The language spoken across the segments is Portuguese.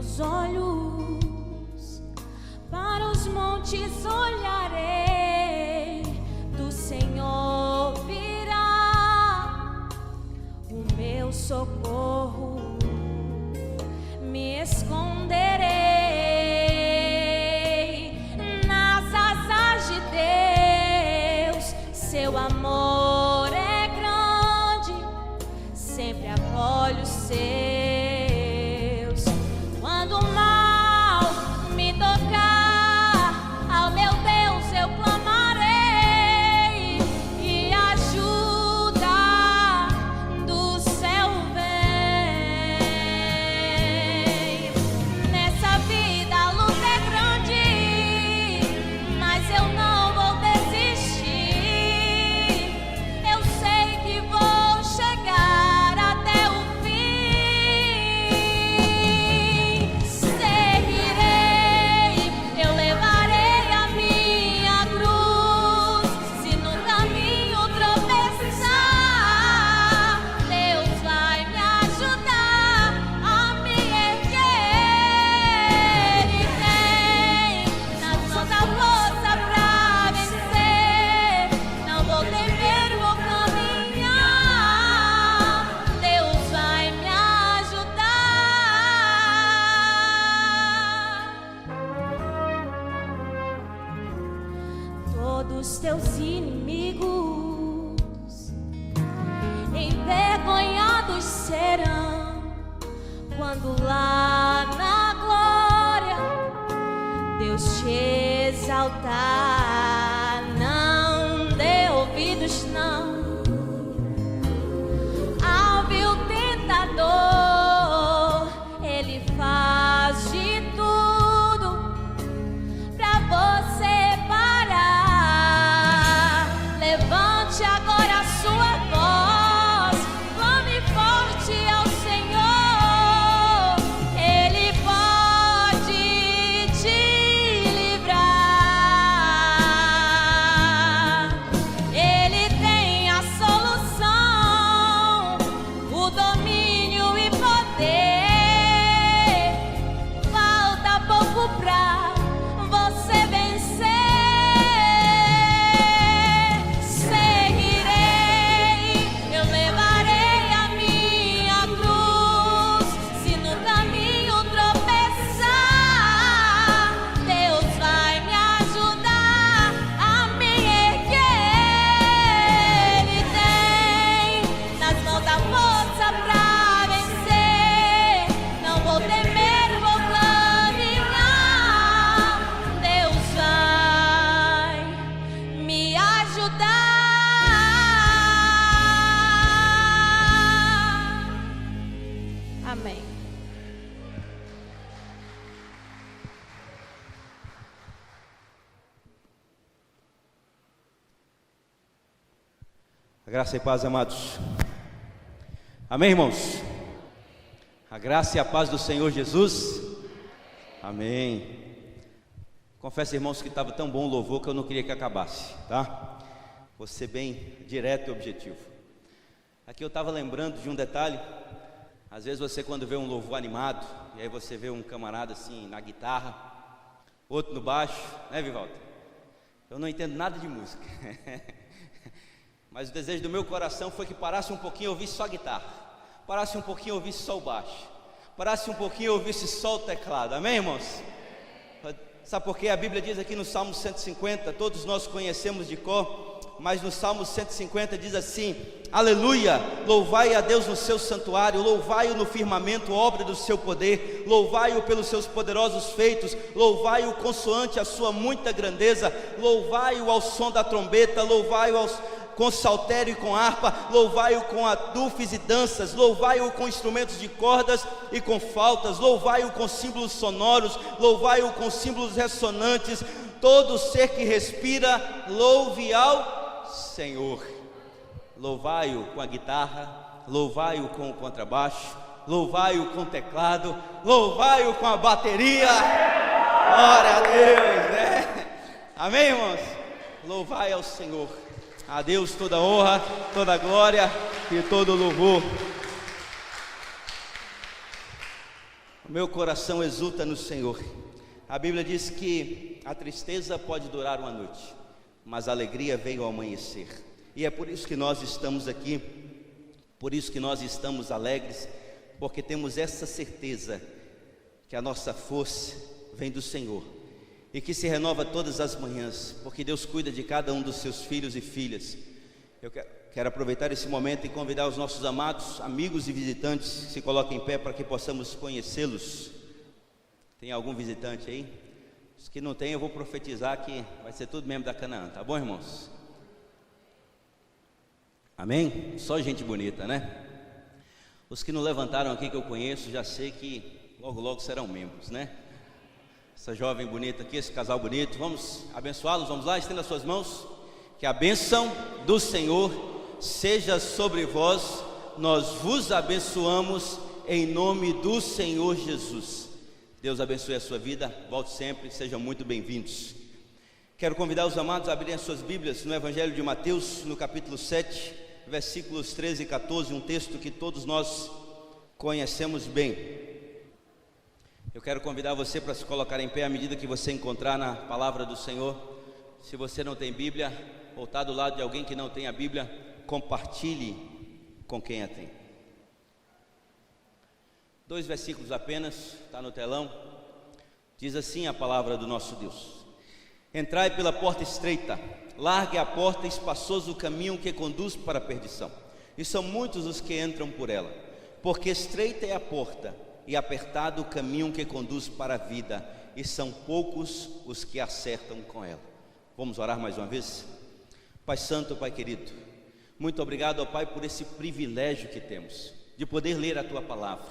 meus olhos para os montes olharei, do Senhor virá o meu socorro, me esconderei nas asas de Deus. Seu amor é grande, sempre acolhe os seus. Quando o mal me tocar, ao meu Deus eu clamarei, e ajuda do céu vem. Nessa vida a luta é grande, mas eu não vou desistir. Eu sei que vou chegar até o fim. Seguirei, eu levarei a minha cruz. Se no caminho tropeçar, Deus vai me ajudar a me erguer. Ele tem nas mãos a força pra vencer. Não vou temer, vou caminhar. Deus vai me ajudar. Todos teus inimigos envergonhados serão quando lá na glória Deus te exaltar. Não dê ouvidos, não, ao vil tentador. Ele faz de tudo pra você parar. Levante agora a sua voz, clame forte ao Senhor. Ele pode te livrar. Ele tem a solução, o domínio e poder. Falta pouco pra você vencer. Seguirei, eu levarei a minha cruz. Se no caminho tropeçar, Deus vai me ajudar a me erguer. Ele tem nas mãos a força pra vencer. Não vou temer, vou caminhar. Deus vai me ajudar. Amém. A graça e paz, amados. Amém, irmãos? A graça e a paz do Senhor Jesus. Amém. Confesso, irmãos, que estava tão bom o louvor que eu não queria que acabasse, tá? Vou ser bem direto e objetivo. Aqui eu estava lembrando de um detalhe. Às vezes você, quando vê um louvor animado, e aí você vê um camarada assim na guitarra, outro no baixo, né, Vivaldo? Eu não entendo nada de música. Mas o desejo do meu coração foi que parasse um pouquinho e ouvisse só a guitarra, parasse um pouquinho e ouvisse só o baixo, parasse um pouquinho e ouvisse só o teclado. Amém, irmãos? Sabe por quê? A Bíblia diz aqui no Salmo 150, todos nós conhecemos de cor, mas no Salmo 150 diz assim: aleluia, louvai a Deus no seu santuário, louvai-o no firmamento, obra do seu poder, louvai-o pelos seus poderosos feitos, louvai-o consoante a sua muita grandeza, louvai-o ao som da trombeta, louvai-o com saltério e com harpa, louvai-o com adufes e danças, louvai-o com instrumentos de cordas e com flautas, louvai-o com símbolos sonoros, louvai-o com símbolos ressonantes. Todo ser que respira, louve ao Senhor. Louvai-o com a guitarra, louvai-o com o contrabaixo, louvai-o com o teclado, louvai-o com a bateria. Glória a Deus, né? Amém, irmãos? Louvai ao Senhor. A Deus toda honra, toda glória e todo louvor. O meu coração exulta no Senhor. A Bíblia diz que a tristeza pode durar uma noite, mas a alegria vem ao amanhecer. E é por isso que nós estamos aqui, por isso que nós estamos alegres, porque temos essa certeza que a nossa força vem do Senhor e que se renova todas as manhãs, porque Deus cuida de cada um dos seus filhos e filhas. Eu quero aproveitar esse momento e convidar os nossos amados amigos e visitantes que se coloquem em pé para que possamos conhecê-los. Tem algum visitante aí? Os que não tem, eu vou profetizar que vai ser tudo membro da Canaã, tá bom, irmãos? Amém? Só gente bonita, né? Os que não levantaram aqui que eu conheço, já sei que logo logo serão membros, né? Essa jovem bonita aqui, esse casal bonito, vamos abençoá-los, vamos lá, estenda as suas mãos. Que a bênção do Senhor seja sobre vós, nós vos abençoamos em nome do Senhor Jesus. Deus abençoe a sua vida, volte sempre, sejam muito bem-vindos. Quero convidar os amados a abrirem as suas Bíblias no Evangelho de Mateus, no capítulo 7, versículos 13 e 14, um texto que todos nós conhecemos bem. Eu quero convidar você para se colocar em pé à medida que você encontrar na palavra do Senhor. Se você não tem Bíblia, ou está do lado de alguém que não tem a Bíblia, compartilhe com quem a tem. 2 versículos apenas, está no telão. Diz assim a palavra do nosso Deus: entrai pela porta estreita, largue a porta e espaçoso o caminho que conduz para a perdição, e são muitos os que entram por ela, porque estreita é a porta e apertado o caminho que conduz para a vida, e são poucos os que acertam com ela. Vamos orar mais uma vez? Pai Santo, Pai querido, muito obrigado, ó Pai, por esse privilégio que temos de poder ler a Tua palavra,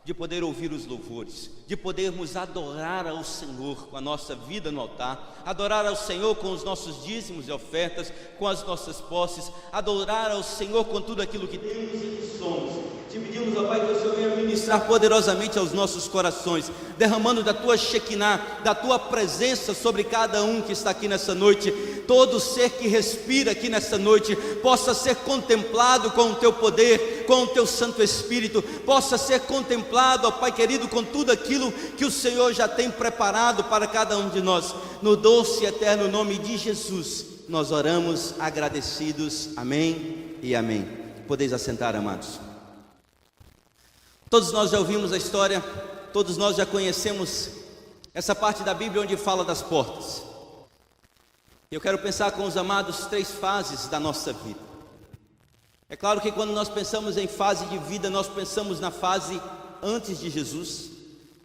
de poder ouvir os louvores, de podermos adorar ao Senhor com a nossa vida no altar, adorar ao Senhor com os nossos dízimos e ofertas, com as nossas posses, adorar ao Senhor com tudo aquilo que temos e que somos. Te pedimos, ó Pai, que o Senhor venha ministrar poderosamente aos nossos corações, derramando da Tua Shekinah, da Tua presença sobre cada um que está aqui nessa noite. Todo ser que respira aqui nessa noite possa ser contemplado com o Teu poder, com o Teu Santo Espírito, possa ser contemplado, ó Pai querido, com tudo aquilo que o Senhor já tem preparado para cada um de nós. No doce e eterno nome de Jesus, nós oramos agradecidos. Amém e amém. Podeis assentar, amados. Todos nós já ouvimos a história, todos nós já conhecemos essa parte da Bíblia onde fala das portas. Eu quero pensar com os amados 3 fases da nossa vida. É claro que quando nós pensamos em fase de vida, nós pensamos na fase antes de Jesus,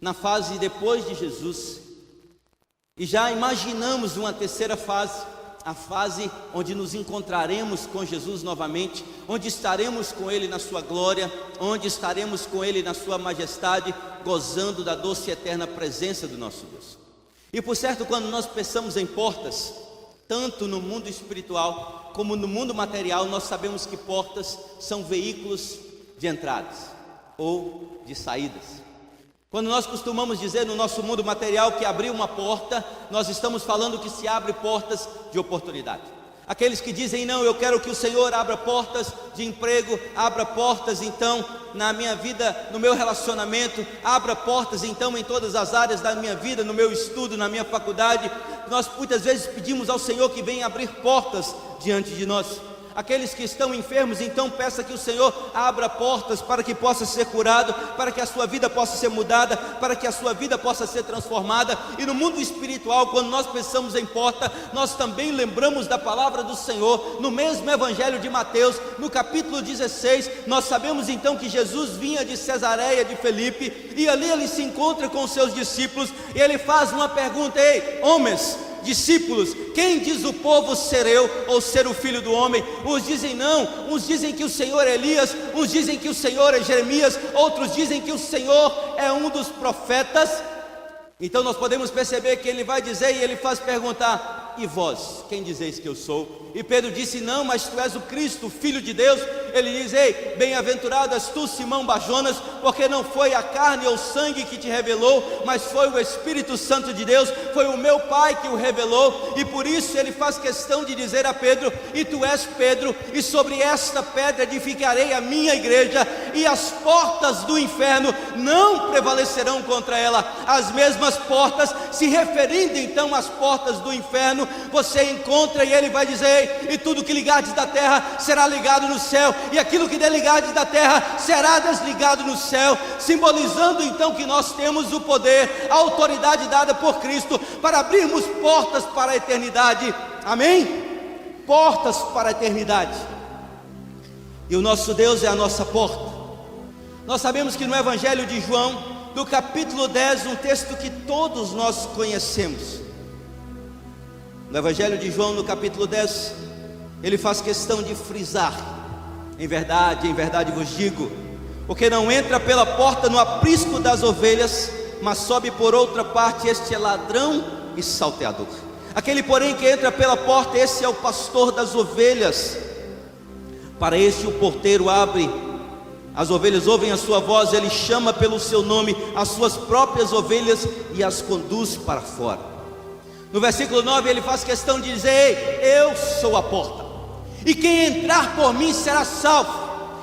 na fase depois de Jesus, e já imaginamos uma terceira fase, a fase onde nos encontraremos com Jesus novamente, onde estaremos com Ele na sua glória, onde estaremos com Ele na sua majestade, gozando da doce e eterna presença do nosso Deus. E por certo, quando nós pensamos em portas, tanto no mundo espiritual como no mundo material, nós sabemos que portas são veículos de entradas ou de saídas. Quando nós costumamos dizer no nosso mundo material que abrir uma porta, nós estamos falando que se abre portas de oportunidade. Aqueles que dizem, não, eu quero que o Senhor abra portas de emprego, abra portas então na minha vida, no meu relacionamento, abra portas então em todas as áreas da minha vida, no meu estudo, na minha faculdade. Nós muitas vezes pedimos ao Senhor que venha abrir portas diante de nós. Aqueles que estão enfermos, então peça que o Senhor abra portas para que possa ser curado, para que a sua vida possa ser mudada, para que a sua vida possa ser transformada. E no mundo espiritual, quando nós pensamos em porta, nós também lembramos da palavra do Senhor. No mesmo Evangelho de Mateus, no capítulo 16, nós sabemos então que Jesus vinha de Cesareia de Filipe, e ali ele se encontra com os seus discípulos, e ele faz uma pergunta: ei, homens, discípulos, quem diz o povo ser eu ou ser o Filho do Homem? Uns dizem não, uns dizem que o Senhor é Elias, uns dizem que o Senhor é Jeremias, outros dizem que o Senhor é um dos profetas. Então nós podemos perceber que ele vai dizer, e ele faz perguntar: e vós, quem dizeis que eu sou? E Pedro disse: não, mas tu és o Cristo, o Filho de Deus. ele diz: ei, bem-aventurado és tu, Simão Barjonas, porque não foi a carne ou sangue que te revelou, mas foi o Espírito Santo de Deus, foi o meu Pai que o revelou. E por isso ele faz questão de dizer a Pedro: e tu és Pedro, e sobre esta pedra edificarei a minha igreja, e as portas do inferno não prevalecerão contra ela. As mesmas portas, se referindo então às portas do inferno, você encontra, e ele vai dizer: e tudo que ligardes da terra será ligado no céu, e aquilo que desligardes da terra será desligado no céu, simbolizando então que nós temos o poder, a autoridade dada por Cristo para abrirmos portas para a eternidade. Amém? Portas para a eternidade. E o nosso Deus é a nossa porta. Nós sabemos que no Evangelho de João, no capítulo 10, um texto que todos nós conhecemos, no Evangelho de João, no capítulo 10, ele faz questão de frisar: em verdade vos digo, porque não entra pela porta no aprisco das ovelhas, mas sobe por outra parte, este é ladrão e salteador. Aquele, porém, que entra pela porta, esse é o pastor das ovelhas. Para este o porteiro abre, as ovelhas ouvem a sua voz, ele chama pelo seu nome as suas próprias ovelhas e as conduz para fora. No versículo 9 ele faz questão de dizer: ei, eu sou a porta, e quem entrar por mim será salvo,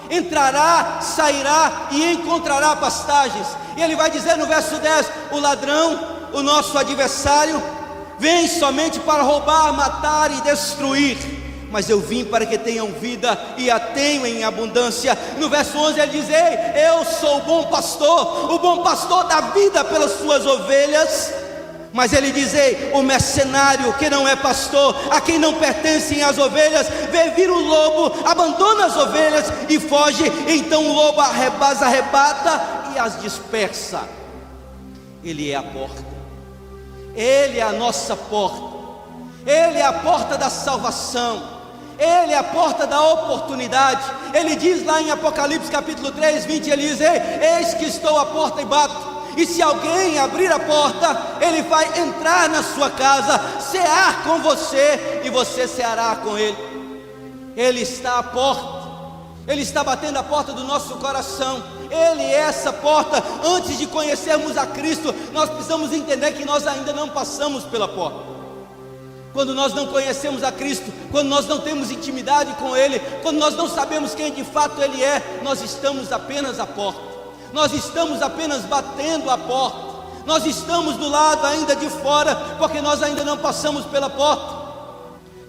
entrará, sairá e encontrará pastagens. E ele vai dizer no verso 10: o ladrão, o nosso adversário, vem somente para roubar, matar e destruir, mas eu vim para que tenham vida e a tenham em abundância. No verso 11 ele diz: ei, eu sou o bom pastor dá vida pelas suas ovelhas. Mas ele diz: ei, o mercenário que não é pastor, a quem não pertencem as ovelhas, vê vir o lobo, abandona as ovelhas e foge. Então o lobo as arrebata e as dispersa. Ele é a porta, ele é a nossa porta, ele é a porta da salvação, ele é a porta da oportunidade. Ele diz lá em Apocalipse capítulo 3, 20, ele diz: ei, eis que estou à porta e bato, e se alguém abrir a porta, ele vai entrar na sua casa, cear com você, e você ceará com ele. Ele está à porta, ele está batendo a porta do nosso coração. Ele é essa porta. Antes de conhecermos a Cristo, nós precisamos entender que nós ainda não passamos pela porta. Quando nós não conhecemos a Cristo, quando nós não temos intimidade com Ele, quando nós não sabemos quem de fato Ele é, nós estamos apenas à porta, nós estamos apenas batendo a porta, nós estamos do lado ainda de fora, porque nós ainda não passamos pela porta.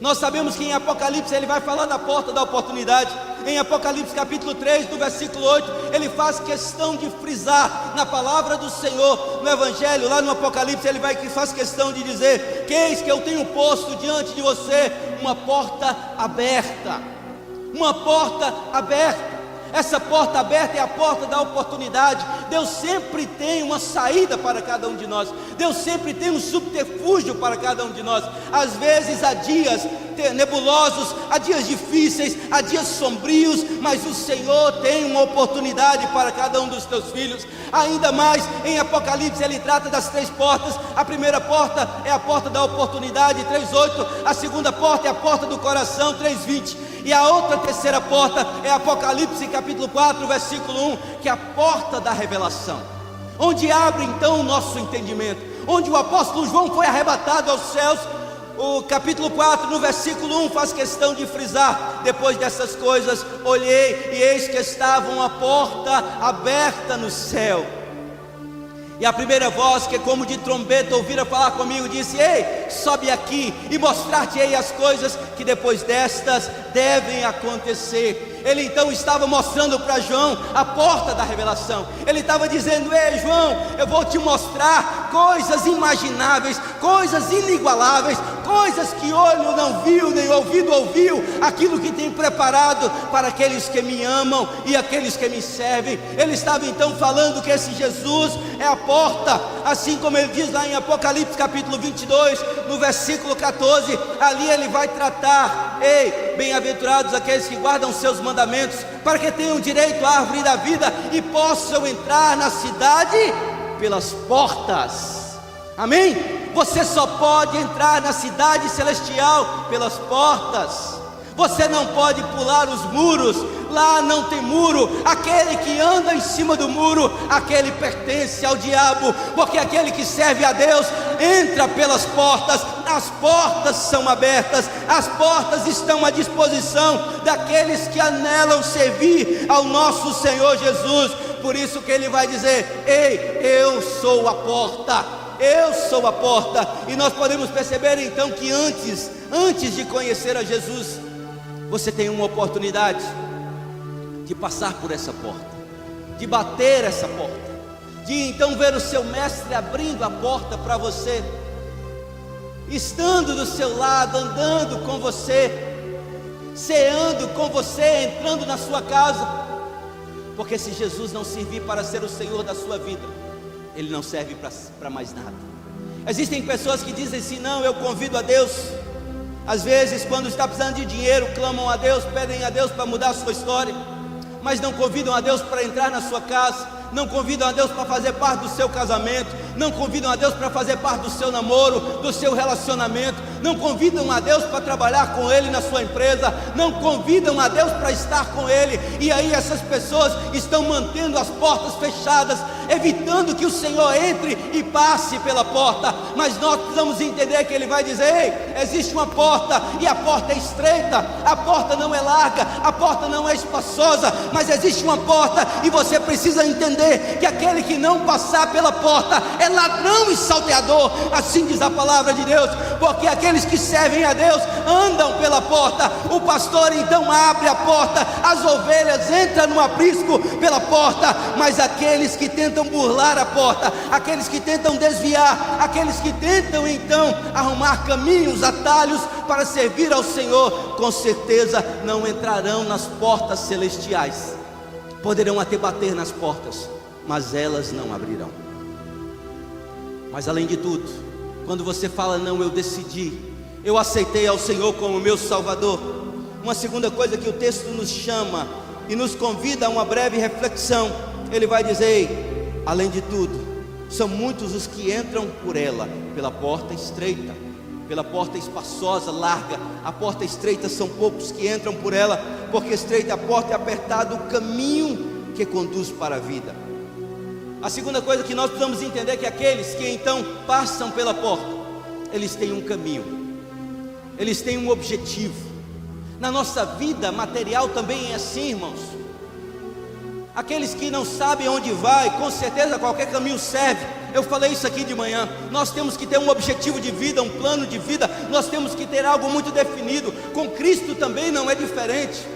Nós sabemos que em Apocalipse ele vai falar da porta da oportunidade. Em Apocalipse capítulo 3, no versículo 8, ele faz questão de frisar na palavra do Senhor, no Evangelho, lá no Apocalipse, ele faz questão de dizer: que eis que eu tenho posto diante de você uma porta aberta. Uma porta aberta. Essa porta aberta é a porta da oportunidade. Deus sempre tem uma saída para cada um de nós. Deus sempre tem um subterfúgio para cada um de nós. Às vezes há dias nebulosos, há dias difíceis, há dias sombrios, mas o Senhor tem uma oportunidade para cada um dos teus filhos. Ainda mais em Apocalipse ele trata das 3 portas. A primeira porta é a porta da oportunidade, 3:8. A segunda porta é a porta do coração, 3:20. E a outra terceira porta é Apocalipse capítulo 4, versículo 1, que é a porta da revelação, onde abre então o nosso entendimento, onde o apóstolo João foi arrebatado aos céus. O capítulo 4, no versículo 1, faz questão de frisar: depois dessas coisas olhei, e eis que estava uma porta aberta no céu. E a primeira voz, que como de trombeta ouvira falar comigo, disse: ei, sobe aqui e mostrar-te-ei as coisas que depois destas devem acontecer. Ele então estava mostrando para João a porta da revelação. Ele estava dizendo: ei João, eu vou te mostrar coisas imagináveis, coisas inigualáveis, coisas que olho não viu, nem ouvido ouviu, aquilo que tem preparado para aqueles que me amam e aqueles que me servem. Ele estava então falando que esse Jesus é a porta, assim como ele diz lá em Apocalipse capítulo 22, no versículo 14, ali ele vai tratar: ei, bem-aventurados aqueles que guardam seus mandamentos, para que tenham direito à árvore da vida e possam entrar na cidade pelas portas. Amém? Você só pode entrar na cidade celestial pelas portas. Você não pode pular os muros. Lá não tem muro. Aquele que anda em cima do muro, aquele pertence ao diabo, porque aquele que serve a Deus entra pelas portas. As portas são abertas, as portas estão à disposição daqueles que anelam servir ao nosso Senhor Jesus. Por isso que ele vai dizer: ei, eu sou a porta, eu sou a porta. E nós podemos perceber então que antes de conhecer a Jesus, você tem uma oportunidade de passar por essa porta, de bater essa porta, de então ver o seu mestre abrindo a porta para você, estando do seu lado, andando com você, ceando com você, entrando na sua casa. Porque se Jesus não servir para ser o Senhor da sua vida, Ele não serve para mais nada. Existem pessoas que dizem assim: não, eu convido a Deus. Às vezes quando está precisando de dinheiro, clamam a Deus, pedem a Deus para mudar a sua história, mas não convidam a Deus para entrar na sua casa, não convidam a Deus para fazer parte do seu casamento, não convidam a Deus para fazer parte do seu namoro, do seu relacionamento, não convidam a Deus para trabalhar com Ele na sua empresa, não convidam a Deus para estar com Ele. E aí essas pessoas estão mantendo as portas fechadas, evitando que o Senhor entre e passe pela porta. Mas nós precisamos entender que Ele vai dizer: ei, existe uma porta, e a porta é estreita, a porta não é larga, a porta não é espaçosa, mas existe uma porta, e você precisa entender que aquele que não passar pela porta é ladrão e salteador. Assim diz a palavra de Deus. Porque aqueles que servem a Deus andam pela porta. O pastor então abre a porta, as ovelhas entram no aprisco pela porta. Mas aqueles que tentam burlar a porta, aqueles que tentam desviar, aqueles que tentam então arrumar caminhos, atalhos para servir ao Senhor, com certeza não entrarão nas portas celestiais. Poderão até bater nas portas, mas elas não abrirão. Mas além de tudo, quando você fala: não, eu decidi, eu aceitei ao Senhor como meu Salvador, uma segunda coisa que o texto nos chama e nos convida a uma breve reflexão. Ele vai dizer: ei, além de tudo, são muitos os que entram por ela, pela porta estreita, pela porta espaçosa, larga. A porta estreita são poucos que entram por ela, porque estreita a porta e apertado o caminho que conduz para a vida. A segunda coisa que nós precisamos entender é que aqueles que então passam pela porta, eles têm um caminho, eles têm um objetivo. Na nossa vida material também é assim, irmãos. Aqueles que não sabem onde vai, com certeza qualquer caminho serve. Eu falei isso aqui de manhã. Nós temos que ter um objetivo de vida, um plano de vida. Nós temos que ter algo muito definido. Com Cristo também não é diferente.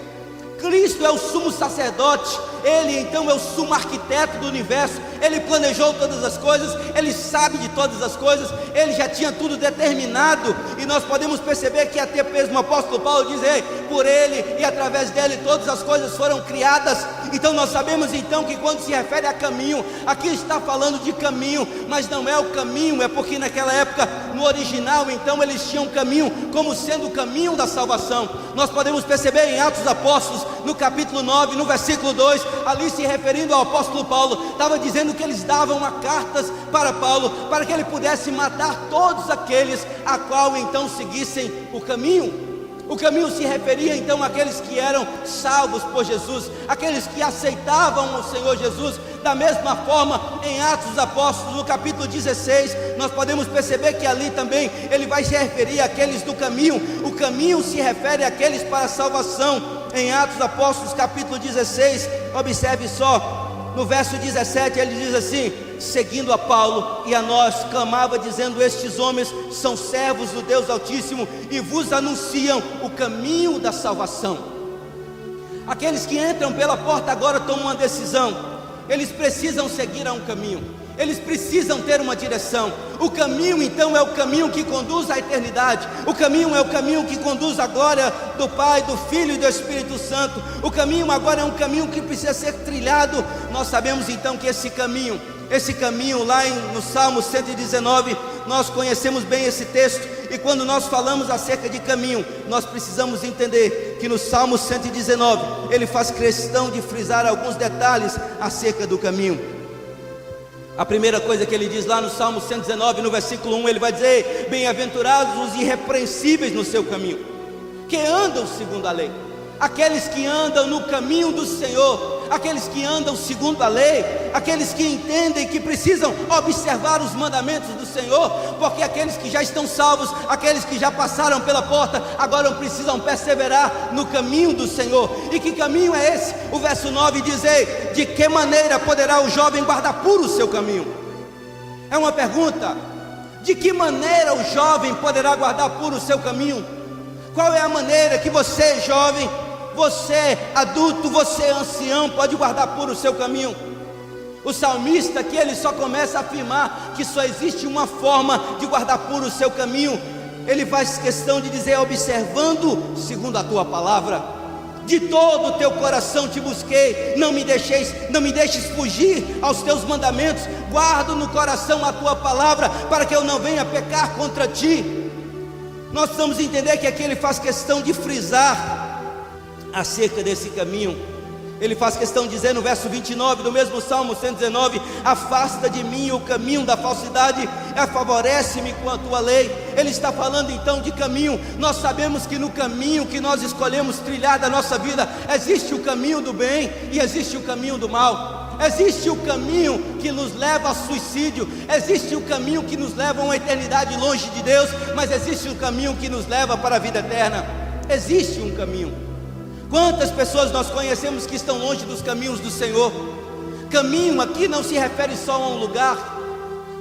Cristo é o sumo sacerdote, Ele então é o sumo arquiteto do universo. Ele planejou todas as coisas, Ele sabe de todas as coisas, Ele já tinha tudo determinado. E nós podemos perceber que até mesmo o apóstolo Paulo diz: ei, por Ele e através dEle todas as coisas foram criadas. Então nós sabemos então que quando se refere a caminho, aqui está falando de caminho, mas não é o caminho, é porque naquela época, no original, então eles tinham caminho como sendo o caminho da salvação. Nós podemos perceber em Atos dos Apóstolos, no capítulo 9, no versículo 2, ali se referindo ao apóstolo Paulo, estava dizendo que eles davam cartas para Paulo, para que ele pudesse matar todos aqueles a qual então seguissem o caminho. O caminho se referia então àqueles que eram salvos por Jesus, aqueles que aceitavam o Senhor Jesus. Da mesma forma, em Atos dos Apóstolos, no capítulo 16, nós podemos perceber que ali também ele vai se referir àqueles do caminho. O caminho se refere àqueles para a salvação. Em Atos dos Apóstolos, capítulo 16, observe só, no verso 17, ele diz assim: seguindo a Paulo e a nós, clamava dizendo: estes homens são servos do Deus Altíssimo e vos anunciam o caminho da salvação. Aqueles que entram pela porta agora tomam uma decisão. Eles precisam seguir a um caminho, eles precisam ter uma direção. O caminho então é o caminho que conduz à eternidade. O caminho é o caminho que conduz à glória do Pai, do Filho e do Espírito Santo. O caminho agora é um caminho que precisa ser trilhado. Nós sabemos então que esse caminho lá no Salmo 119, nós conhecemos bem esse texto. E quando nós falamos acerca de caminho, nós precisamos entender que no Salmo 119, ele faz questão de frisar alguns detalhes acerca do caminho. A primeira coisa que ele diz lá no Salmo 119, no versículo 1, ele vai dizer: bem-aventurados os irrepreensíveis no seu caminho. que andam segundo a lei. Aqueles que andam no caminho do Senhor, aqueles que andam segundo a lei, aqueles que entendem que precisam observar os mandamentos do Senhor, porque aqueles que já estão salvos, aqueles que já passaram pela porta, agora precisam perseverar no caminho do Senhor. E que caminho é esse? O verso 9 diz: ei, de que maneira poderá o jovem guardar puro o seu caminho? É uma pergunta. De que maneira o jovem poderá guardar puro o seu caminho? Qual é a maneira que você, jovem, você adulto, você ancião, pode guardar puro o seu caminho? O salmista aqui, ele só começa a afirmar que só existe uma forma de guardar puro o seu caminho. Ele faz questão de dizer: observando segundo a tua palavra. De todo o teu coração te busquei, não me deixes fugir aos teus mandamentos. Guardo no coração a tua palavra, para que eu não venha pecar contra ti. Nós precisamos entender que aqui ele faz questão de frisar acerca desse caminho. Ele faz questão de dizer no verso 29 do mesmo Salmo 119: afasta de mim o caminho da falsidade, favorece-me com a tua lei. Ele está falando então de caminho. Nós sabemos que no caminho que nós escolhemos trilhar da nossa vida, existe o caminho do bem e existe o caminho do mal. Existe o caminho que nos leva ao suicídio, existe o caminho que nos leva a uma eternidade longe de Deus, mas existe o caminho que nos leva para a vida eterna. Existe um caminho. Quantas pessoas nós conhecemos que estão longe dos caminhos do Senhor? Caminho aqui não se refere só a um lugar,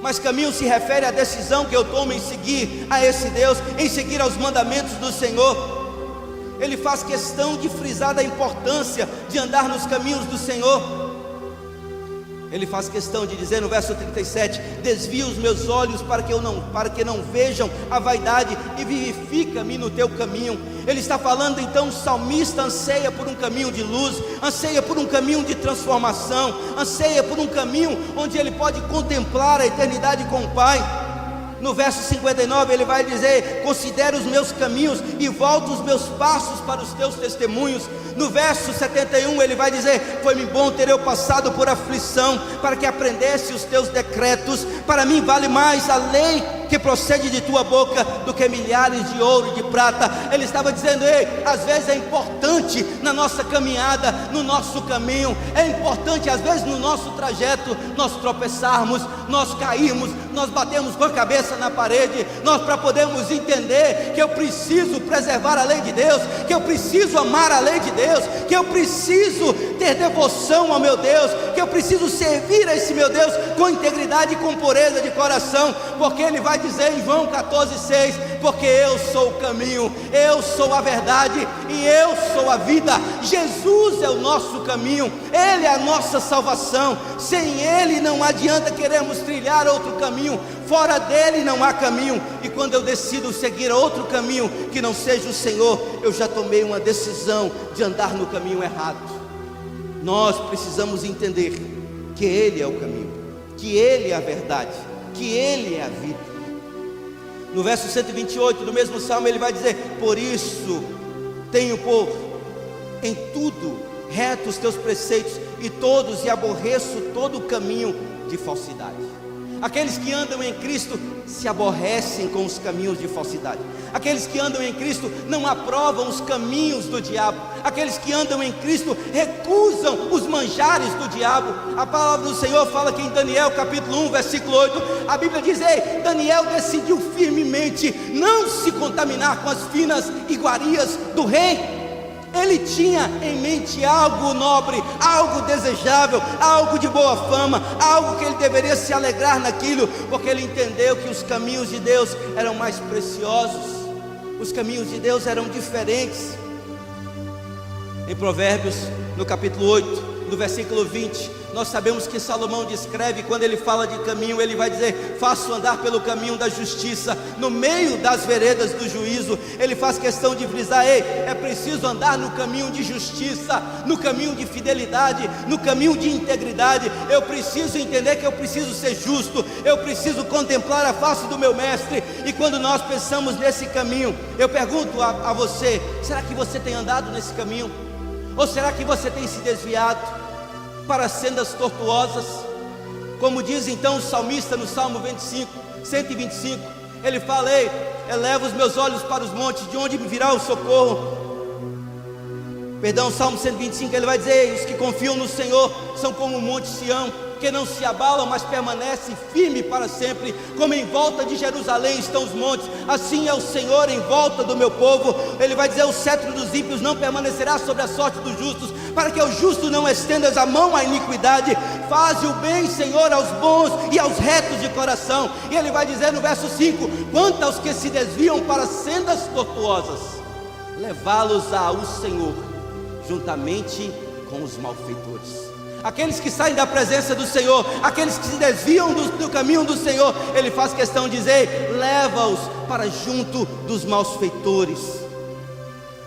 mas caminho se refere à decisão que eu tomo em seguir a esse Deus, em seguir aos mandamentos do Senhor. Ele faz questão de frisar a importância de andar nos caminhos do Senhor. Ele faz questão de dizer no verso 37: desvia os meus olhos para que não vejam a vaidade, e vivifica-me no teu caminho. Ele está falando então, o salmista anseia por um caminho de luz, anseia por um caminho de transformação, anseia por um caminho onde ele pode contemplar a eternidade com o Pai. No verso 59 ele vai dizer: considera os meus caminhos e volta os meus passos para os teus testemunhos. No verso 71 ele vai dizer: foi-me bom ter eu passado por aflição, para que aprendesse os teus decretos. Para mim vale mais a lei que procede de tua boca do que milhares de ouro e de prata. Ele estava dizendo: ei, às vezes é importante na nossa caminhada, no nosso caminho, é importante às vezes no nosso trajeto, nós tropeçarmos, nós cairmos, nós batemos com a cabeça na parede, nós para podermos entender que eu preciso preservar a lei de Deus, que eu preciso amar a lei de Deus, que eu preciso ter devoção ao meu Deus, que eu preciso servir a esse meu Deus com integridade e com pureza de coração, porque Ele vai dizer em João 14,6: porque eu sou o caminho, eu sou a verdade e eu sou a vida. Jesus é o nosso caminho, Ele é a nossa salvação. Sem Ele não adianta queremos trilhar outro caminho, fora dele não há caminho. E quando eu decido seguir outro caminho que não seja o Senhor, eu já tomei uma decisão de andar no caminho errado. Nós precisamos entender que Ele é o caminho, que Ele é a verdade, que Ele é a vida. No verso 128 do mesmo Salmo ele vai dizer: por isso tenho por em tudo reto os teus preceitos, e aborreço todo o caminho de falsidade. Aqueles que andam em Cristo se aborrecem com os caminhos de falsidade. Aqueles que andam em Cristo não aprovam os caminhos do diabo. Aqueles que andam em Cristo recusam os manjares do diabo. A palavra do Senhor fala que em Daniel capítulo 1 versículo 8, a Bíblia diz: ei, Daniel decidiu firmemente não se contaminar com as finas iguarias do rei. Ele tinha em mente algo nobre, algo desejável, algo de boa fama, algo que ele deveria se alegrar naquilo, porque ele entendeu que os caminhos de Deus eram mais preciosos, os caminhos de Deus eram diferentes. Em Provérbios, no capítulo 8, no versículo 20, nós sabemos que Salomão descreve, quando ele fala de caminho, ele vai dizer: faço andar pelo caminho da justiça, no meio das veredas do juízo. Ele faz questão de frisar: ei, é preciso andar no caminho de justiça, no caminho de fidelidade, no caminho de integridade. Eu preciso entender que eu preciso ser justo, eu preciso contemplar a face do meu mestre. E quando nós pensamos nesse caminho, eu pergunto a você: será que você tem andado nesse caminho? Ou será que você tem se desviado para sendas tortuosas? Como diz então o salmista no Salmo 125: Ele fala: ei, eleva os meus olhos para os montes, de onde me virá o socorro? Perdão, Salmo 125, ele vai dizer: os que confiam no Senhor são como o monte Sião, que não se abalam, mas permanecem firme para sempre. Como em volta de Jerusalém estão os montes, assim é o Senhor em volta do meu povo. Ele vai dizer: o cetro dos ímpios não permanecerá sobre a sorte dos justos, para que ao justo não estendas a mão à iniquidade. Faze o bem, Senhor, aos bons e aos retos de coração. E ele vai dizer no verso 5: quanto aos que se desviam para sendas tortuosas, levá-los-á o Senhor juntamente com os malfeitores. Aqueles que saem da presença do Senhor, aqueles que se desviam do caminho do Senhor, ele faz questão de dizer: leva-os para junto dos malfeitores,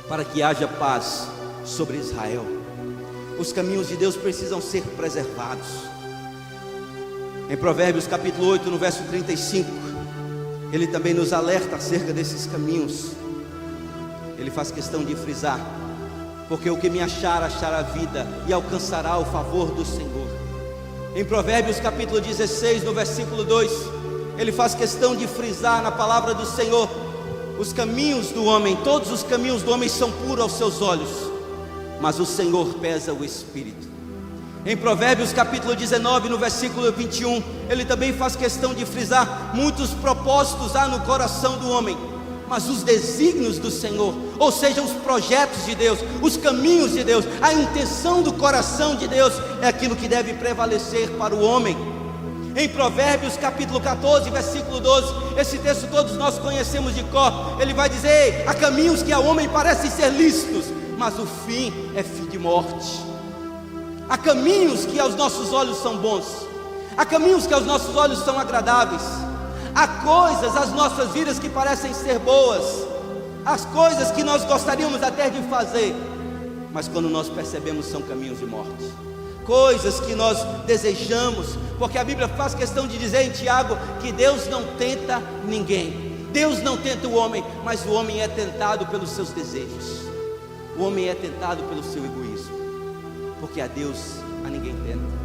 para que haja paz sobre Israel. Os caminhos de Deus precisam ser preservados. Em Provérbios capítulo 8, no verso 35, ele também nos alerta acerca desses caminhos. Ele faz questão de frisar: porque o que me achar, achará vida e alcançará o favor do Senhor. Em Provérbios capítulo 16, no versículo 2, ele faz questão de frisar na palavra do Senhor: os caminhos do homem, todos os caminhos do homem são puros aos seus olhos, mas o Senhor pesa o espírito. Em Provérbios capítulo 19, no versículo 21, ele também faz questão de frisar: muitos propósitos há no coração do homem, mas os desígnios do Senhor, ou seja, os projetos de Deus, os caminhos de Deus, a intenção do coração de Deus, é aquilo que deve prevalecer para o homem. Em Provérbios capítulo 14, versículo 12, esse texto todos nós conhecemos de cor. Ele vai dizer: há caminhos que ao homem parecem ser lícitos, mas o fim é fim de morte. Há caminhos que aos nossos olhos são bons, há caminhos que aos nossos olhos são agradáveis, há coisas às nossas vidas que parecem ser boas, as coisas que nós gostaríamos até de fazer, mas quando nós percebemos são caminhos de morte. Coisas que nós desejamos, porque a Bíblia faz questão de dizer em Tiago que Deus não tenta ninguém, Deus não tenta o homem, mas o homem é tentado pelos seus desejos, o homem é tentado pelo seu egoísmo, porque a Deus a ninguém tenta.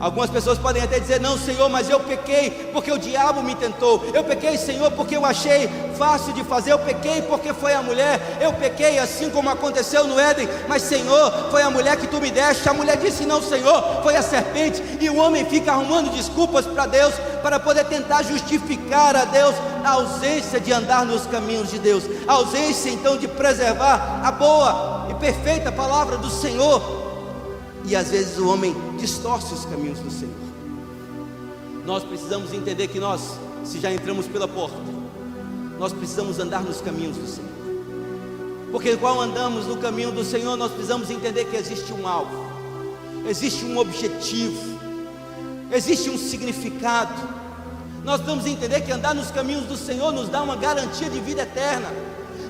Algumas pessoas podem até dizer: não, Senhor, mas eu pequei porque o diabo me tentou. Eu pequei, Senhor, porque eu achei fácil de fazer. Eu pequei porque foi a mulher. Eu pequei assim como aconteceu no Éden. Mas, Senhor, foi a mulher que tu me deste. A mulher disse: não, Senhor, foi a serpente. E o homem fica arrumando desculpas para Deus, para poder tentar justificar a Deus a ausência de andar nos caminhos de Deus, a ausência então de preservar a boa e perfeita palavra do Senhor. E às vezes o homem distorce os caminhos do Senhor. Nós precisamos entender que nós, se já entramos pela porta, nós precisamos andar nos caminhos do Senhor. Porque quando andamos no caminho do Senhor, nós precisamos entender que existe um alvo, existe um objetivo, existe um significado. Nós precisamos entender que andar nos caminhos do Senhor nos dá uma garantia de vida eterna,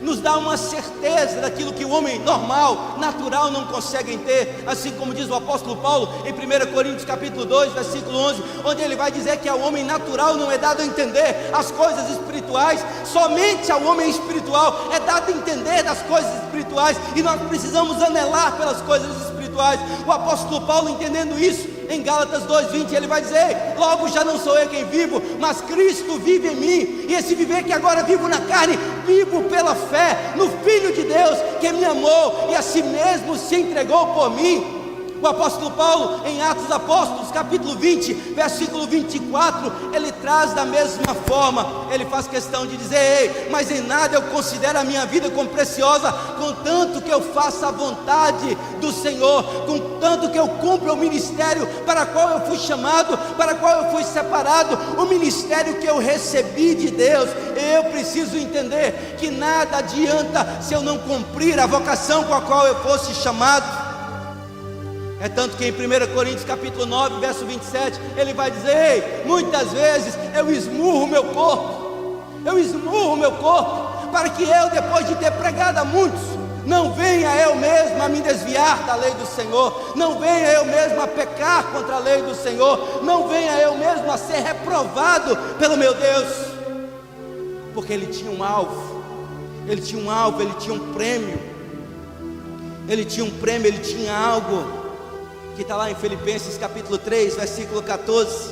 nos dá uma certeza daquilo que o homem normal, natural não consegue ter, assim como diz o apóstolo Paulo em 1 Coríntios capítulo 2, versículo 11, onde ele vai dizer que ao homem natural não é dado a entender as coisas espirituais, somente ao homem espiritual é dado a entender das coisas espirituais, e nós precisamos anelar pelas coisas espirituais. O apóstolo Paulo, entendendo isso, em Gálatas 2:20, ele vai dizer: logo já não sou eu quem vivo, mas Cristo vive em mim, e esse viver que agora vivo na carne, vivo pela fé no Filho de Deus, que me amou e a si mesmo se entregou por mim. O apóstolo Paulo, em Atos dos Apóstolos, capítulo 20, versículo 24, ele traz da mesma forma, ele faz questão de dizer: ei, mas em nada eu considero a minha vida como preciosa, contanto que eu faça a vontade do Senhor, contanto que eu cumpra o ministério para qual eu fui chamado, para qual eu fui separado, o ministério que eu recebi de Deus. Eu preciso entender que nada adianta se eu não cumprir a vocação com a qual eu fosse chamado. É tanto que em 1 Coríntios capítulo 9, verso 27, ele vai dizer: ei, muitas vezes eu esmurro o meu corpo, para que eu, depois de ter pregado a muitos, não venha eu mesmo a me desviar da lei do Senhor, não venha eu mesmo a pecar contra a lei do Senhor, não venha eu mesmo a ser reprovado pelo meu Deus, porque ele tinha um alvo, ele tinha um prêmio, ele tinha algo, que está lá em Filipenses capítulo 3, versículo 14,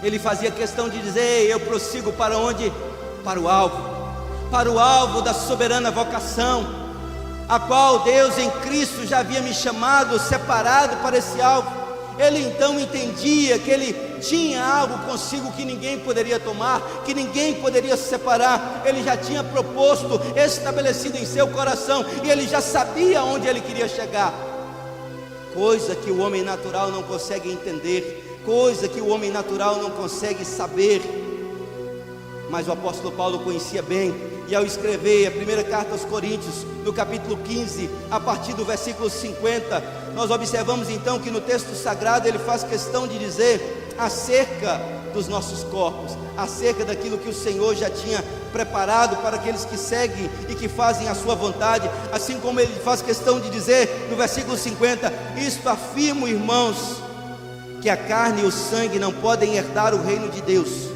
ele fazia questão de dizer: eu prossigo para onde para o alvo da soberana vocação, a qual Deus em Cristo já havia me chamado, separado para esse alvo. Ele então entendia que ele tinha algo consigo que ninguém poderia tomar, que ninguém poderia se separar. Ele já tinha proposto, estabelecido em seu coração, e ele já sabia onde ele queria chegar, coisa que o homem natural não consegue entender, coisa que o homem natural não consegue saber. Mas o apóstolo Paulo conhecia bem, e ao escrever a primeira carta aos Coríntios, no capítulo 15, a partir do versículo 50, nós observamos então que no texto sagrado ele faz questão de dizer acerca dos nossos corpos, acerca daquilo que o Senhor já tinha preparado para aqueles que seguem e que fazem a sua vontade, assim como ele faz questão de dizer no versículo 50, isto afirmo, irmãos, que a carne e o sangue não podem herdar o reino de Deus,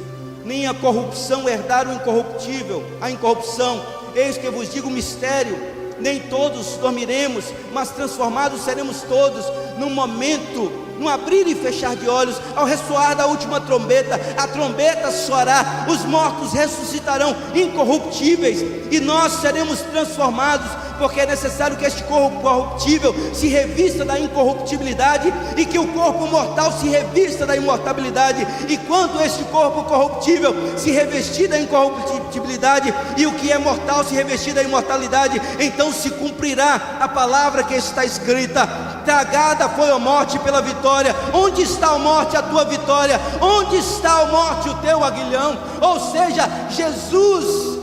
nem a corrupção herdar o incorruptível, a incorrupção. Eis que vos digo um mistério, nem todos dormiremos, mas transformados seremos todos, num momento, num abrir e fechar de olhos, ao ressoar da última trombeta. A trombeta soará, os mortos ressuscitarão incorruptíveis, e nós seremos transformados, porque é necessário que este corpo corruptível se revista da incorruptibilidade, e que o corpo mortal se revista da imortalidade. E quando este corpo corruptível se revestir da incorruptibilidade, e o que é mortal se revestir da imortalidade, então se cumprirá a palavra que está escrita: tragada foi a morte pela vitória. Onde está a morte, a tua vitória? Onde está a morte, o teu aguilhão? Ou seja, Jesus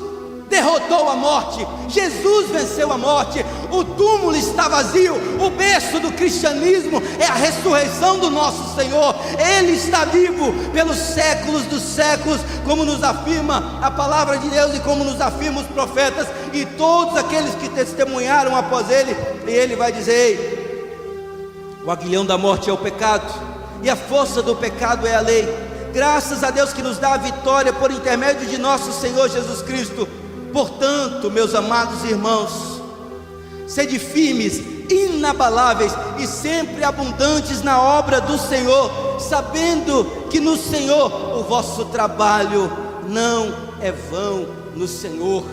derrotou a morte, Jesus venceu a morte, o túmulo está vazio. O berço do cristianismo é a ressurreição do nosso Senhor. Ele está vivo pelos séculos dos séculos, como nos afirma a palavra de Deus e como nos afirmam os profetas e todos aqueles que testemunharam após ele. E ele vai dizer: o aguilhão da morte é o pecado, e a força do pecado é a lei. Graças a Deus que nos dá a vitória por intermédio de nosso Senhor Jesus Cristo. Portanto, meus amados irmãos, sede firmes, inabaláveis e sempre abundantes na obra do Senhor, sabendo que no Senhor o vosso trabalho não é vão no Senhor.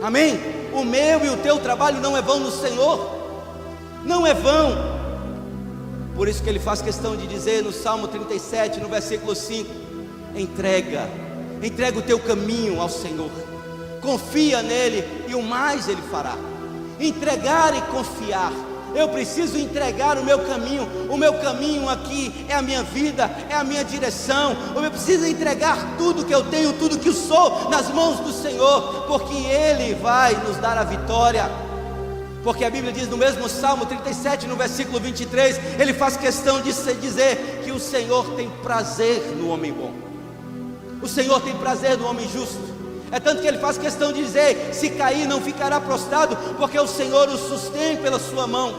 Amém? O meu e o teu trabalho não é vão no Senhor, não é vão. Por isso que ele faz questão de dizer no Salmo 37, no versículo 5, entrega o teu caminho ao Senhor, confia nele e o mais ele fará. Entregar e confiar. Eu preciso entregar o meu caminho aqui é a minha vida, é a minha direção. Eu preciso entregar tudo que eu tenho, tudo que eu sou nas mãos do Senhor, porque ele vai nos dar a vitória. Porque a Bíblia diz no mesmo Salmo 37, no versículo 23, ele faz questão de dizer que o Senhor tem prazer no homem bom, o Senhor tem prazer no homem justo. É tanto que ele faz questão de dizer: se cair não ficará prostrado, porque o Senhor o sustém pela sua mão.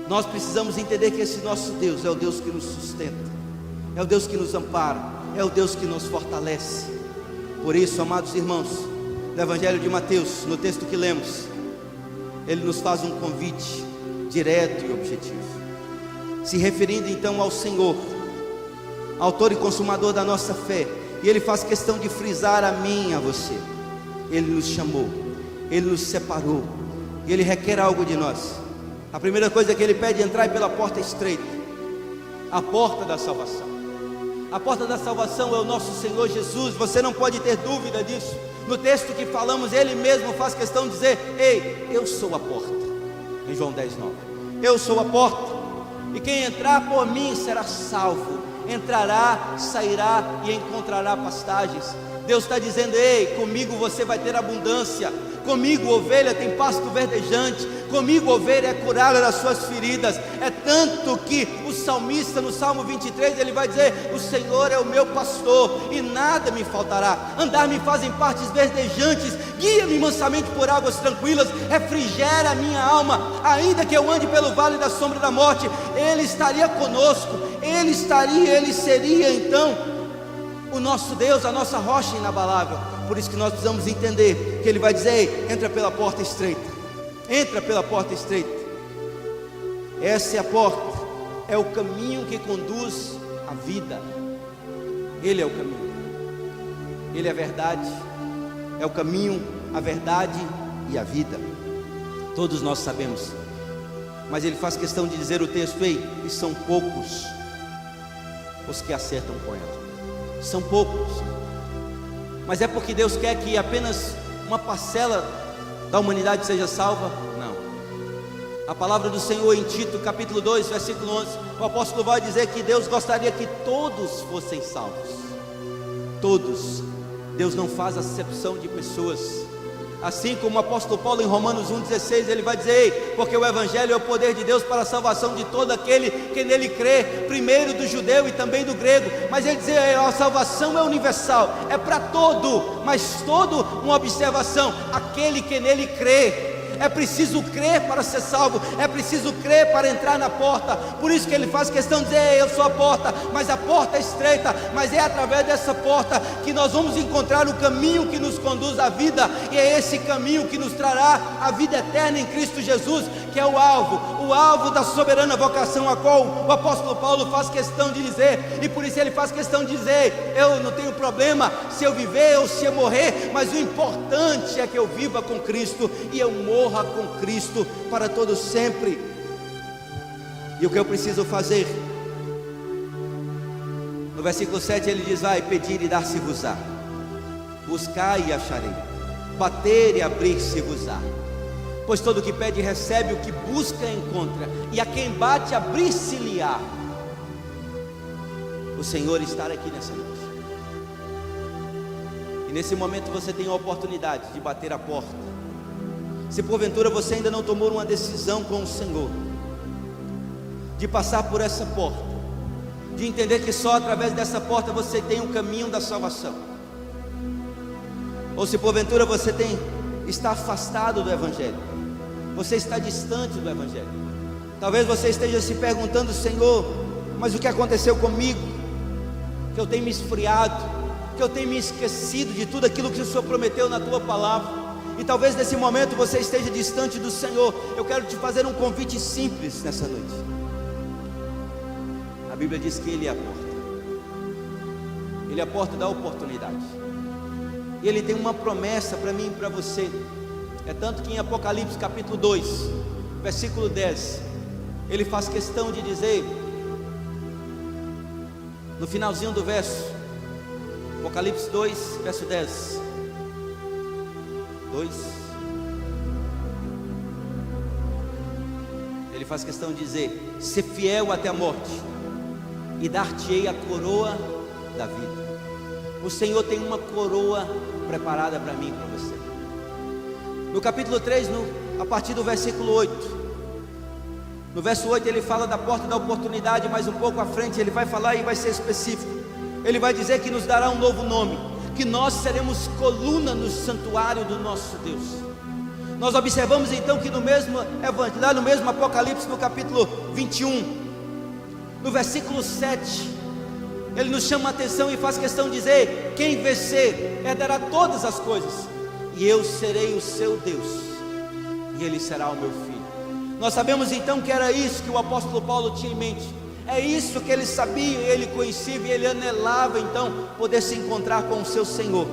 Nós precisamos entender que esse nosso Deus é o Deus que nos sustenta, é o Deus que nos ampara, é o Deus que nos fortalece. Por isso, amados irmãos, no Evangelho de Mateus, no texto que lemos, ele nos faz um convite direto e objetivo, se referindo então ao Senhor, autor e consumador da nossa fé. E ele faz questão de frisar a mim e a você: ele nos chamou, ele nos separou, e ele requer algo de nós. A primeira coisa que ele pede é entrar pela porta estreita, a porta da salvação. A porta da salvação é o nosso Senhor Jesus, você não pode ter dúvida disso. No texto que falamos, ele mesmo faz questão de dizer: ei, eu sou a porta, em João 10:9. Eu sou a porta, e quem entrar por mim será salvo. Entrará, sairá e encontrará pastagens. Deus está dizendo: ei, comigo você vai ter abundância. Comigo ovelha tem pasto verdejante. Comigo ovelha é curada das suas feridas. É tanto que o salmista no Salmo 23 ele vai dizer: o Senhor é o meu pastor e nada me faltará. Andar-me fazem partes verdejantes, guia-me mansamente por águas tranquilas, refrigera a minha alma. Ainda que eu ande pelo vale da sombra da morte, ele estaria conosco. Ele seria então o nosso Deus, a nossa rocha inabalável. Por isso que nós precisamos entender que ele vai dizer: ei, entra pela porta estreita, entra pela porta estreita. Essa é a porta, é o caminho que conduz à vida. Ele é o caminho, Ele é a verdade, é o caminho, a verdade e a vida. Todos nós sabemos, mas ele faz questão de dizer o texto: ei, e são poucos os que acertam com ela. São poucos, mas é porque Deus quer que apenas uma parcela da humanidade seja salva? Não. A palavra do Senhor em Tito capítulo 2 versículo 11, o apóstolo vai dizer que Deus gostaria que todos fossem salvos. Todos. Deus não faz acepção de pessoas. Assim como o apóstolo Paulo em Romanos 1,16, ele vai dizer: ei, porque o evangelho é o poder de Deus para a salvação de todo aquele que nele crê, primeiro do judeu e também do grego. Mas ele diz: a salvação é universal, é para todo, mas todo, uma observação, aquele que nele crê. É preciso crer para ser salvo, é preciso crer para entrar na porta. Por isso que ele faz questão de dizer: eu sou a porta, mas a porta é estreita, mas é através dessa porta que nós vamos encontrar o caminho que nos conduz à vida, e é esse caminho que nos trará a vida eterna em Cristo Jesus, que é o alvo da soberana vocação, a qual o apóstolo Paulo faz questão de dizer. E por isso ele faz questão de dizer: eu não tenho problema se eu viver ou se eu morrer, mas o importante é que eu viva com Cristo e eu morra com Cristo para todo sempre. E o que eu preciso fazer? No versículo 7 ele diz: vai, pedir e dar-se-vos-á, buscar e acharei, bater e abrir-se-vos-á. Pois todo o que pede recebe, o que busca encontra, e a quem bate abrir-se-lhe-á. O Senhor está aqui nessa noite, e nesse momento você tem a oportunidade de bater a porta. Se porventura você ainda não tomou uma decisão com o Senhor, de passar por essa porta, de entender que só através dessa porta você tem o caminho da salvação, ou se porventura você está afastado do Evangelho, você está distante do Evangelho, talvez você esteja se perguntando: Senhor, mas o que aconteceu comigo? Que eu tenho me esfriado, que eu tenho me esquecido de tudo aquilo que o Senhor prometeu na tua palavra. E talvez nesse momento você esteja distante do Senhor. Eu quero te fazer um convite simples nessa noite. A Bíblia diz que Ele é a porta. Ele é a porta da oportunidade. E Ele tem uma promessa para mim e para você. É tanto que em Apocalipse capítulo 2, versículo 10, Ele faz questão de dizer, no finalzinho do verso, Apocalipse 2, verso 10, 2, ele faz questão de dizer: ser fiel até a morte, e dar-te-ei a coroa da vida. O Senhor tem uma coroa preparada para mim e para você. No capítulo 3, a partir do versículo 8, no verso 8 ele fala da porta da oportunidade, mas um pouco à frente ele vai falar e vai ser específico. Ele vai dizer que nos dará um novo nome, que nós seremos coluna no santuário do nosso Deus. Nós observamos então que no mesmo evangelho, lá no mesmo Apocalipse, no capítulo 21, no versículo 7, ele nos chama a atenção e faz questão de dizer: quem vencer herdará todas as coisas, e eu serei o seu Deus, e ele será o meu filho. Nós sabemos então que era isso que o apóstolo Paulo tinha em mente. É isso que ele sabia, ele conhecia, e ele anelava então poder se encontrar com o seu Senhor.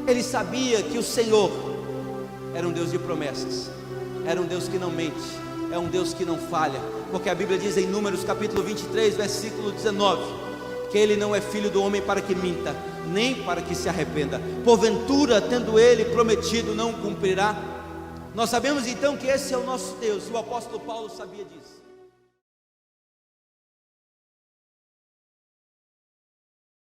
Ele sabia que o Senhor era um Deus de promessas, era um Deus que não mente, é um Deus que não falha, porque a Bíblia diz em Números capítulo 23, versículo 19, que Ele não é filho do homem para que minta, nem para que se arrependa. Porventura, tendo Ele prometido, não cumprirá? Nós sabemos então que esse é o nosso Deus, e o apóstolo Paulo sabia disso.